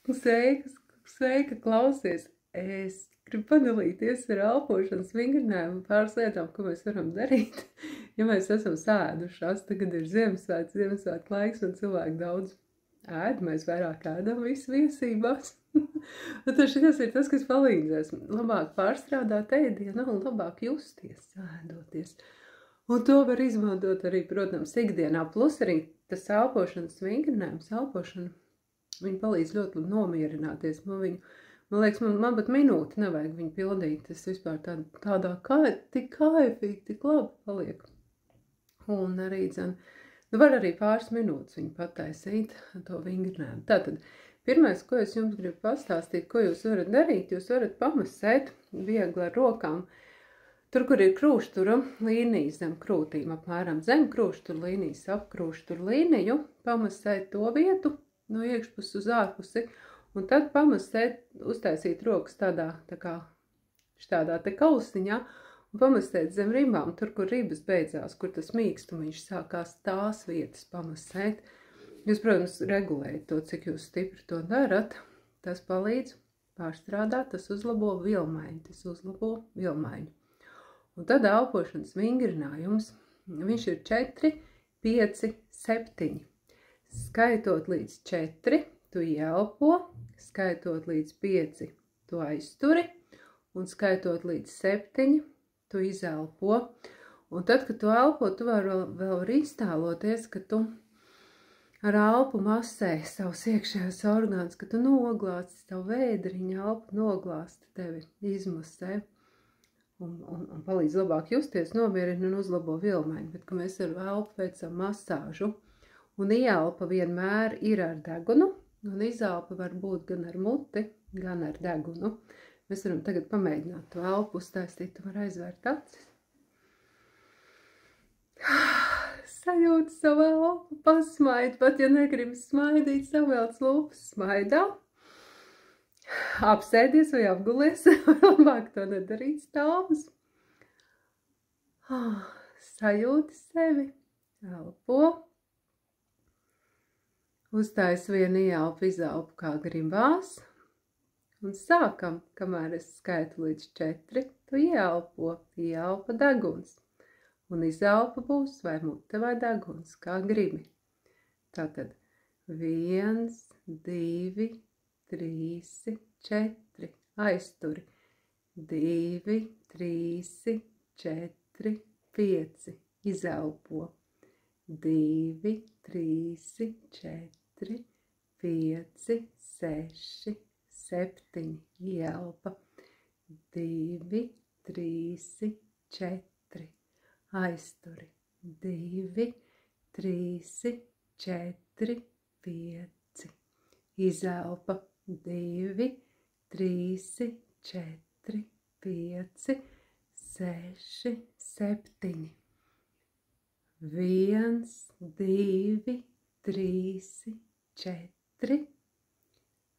Sveika, klausies! Es gribu padalīties ar elpošanas vingrinājumu pāris lietām, ko mēs varam darīt, ja mēs esam sēdušās. Tagad ir Ziemassvētku laiks, un cilvēki daudz ēd, mēs vairāk ēdam visu viesībās. Un tad šitas ir tas, kas palīdzēs labāk pārstrādāt ēdienu un labāk justies, ēdoties. Un to var izmantot arī, protams, ikdienā. Plus arī tas elpošanas vingrinājums, elpošana, viņi palīdz ļoti nomierināties. Man liekas, man pat minūti nevajag viņu pildīt. Es vispār tādā tik kaifīgi, tik labi paliek. Un arī, var arī pāris minūtes viņu pataisīt, to vingrinājumu. Tātad, pirmais, ko es jums gribu pastāstīt, ko jūs varat darīt, jūs varat pamasēt viegli ar rokām. Tur, kur ir krūštura līnijas zem krūtīm, apmēram zem krūštura līnijas, ap krūštura līniju, pamasēt to vietu no iekšpuses uz ārpusi, un tad pamasēt, uztaisīt rokas tādā te kausiņā, un pamasēt zem ribām, tur, kur ribas beidzās, kur tas mīkstumiņš sākās, tās vietas pamasēt. Jūs, protams, regulējat to, cik jūs stipri to darat, tas palīdz pārstrādāt, tas uzlabo vilmaiņu. Un tad elpošanas vingrinājums, viņš ir 4, 5, 7. Skaitot līdz 4, tu ieelpo, skaitot līdz 5, tu aizturi, un skaitot līdz 7, tu izelpo. Un tad, kad tu elpo, tu vēl iztēloties, ka tu ar elpu masē savus iekšējos orgānus, ka tu noglāsti savu vēdriņu, elpu noglāsti tevi, izmasē. Un palīdz labāk justies, nomierina un uzlabo vilmaiņu, bet, ka mēs ar elpu veicam masāžu, un ieelpa vienmēr ir ar degunu, un izelpa var būt gan ar muti, gan ar degunu. Mēs varam tagad pamēģināt to elpu uztaisīt, tu var aizvērt acis. Sajūt savu elpu, pasmaid, pat ja negribi smaidīt, savēlc lūpas, smaidā. Apsēdies vai apgulies, labāk to nedarīt stāvus. Sajūti sevi, elpo. Uztais vienu ieelpu, izelpu kā gribās. Un sākam, kamēr es skaitu līdz 4, tu ieelpa deguns. Un izelpa būs vai mute vai deguns, kā gribi. Tātad 1, 2, 3, 4, aizturi, 2, 3, 4, 5, izelpo, 2, 3, 4, 5, 6, 7, ieelpa, 2, 3, 4, aizturi, 2, 3, 4, 5, izelpa, 2, 3, 4, 5, 6, 7. 1, 2, 3, 4.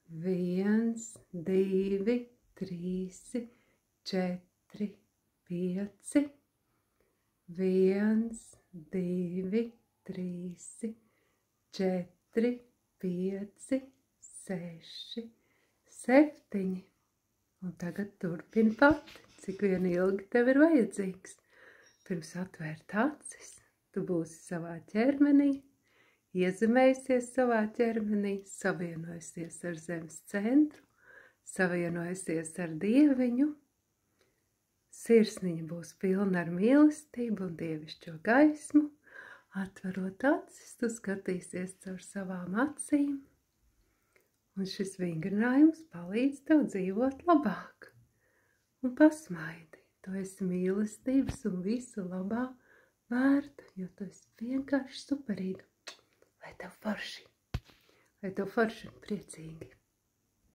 1, 2, 3, 4, 5. 1, 2, 3, 4, 5, 6, 7. Un tagad turpini pati, cik vien ilgi tev ir vajadzīgs. Pirms atvērt acis, tu būsi savā ķermenī, iezemējusies savā ķermenī, savienojusies ar zemes centru, savienojusies ar dieviņu. Sirsniņa būs pilna ar mīlestību un dievišķo gaismu. Atverot acis, tu skatīsies caur savām acīm. Un šis vingrinājums palīdz tev dzīvot labāk. Un pasmaidi, tu esi mīlestības un visu labā vērta, jo tu esi vienkārši superīga. Lai tev forši un priecīgi.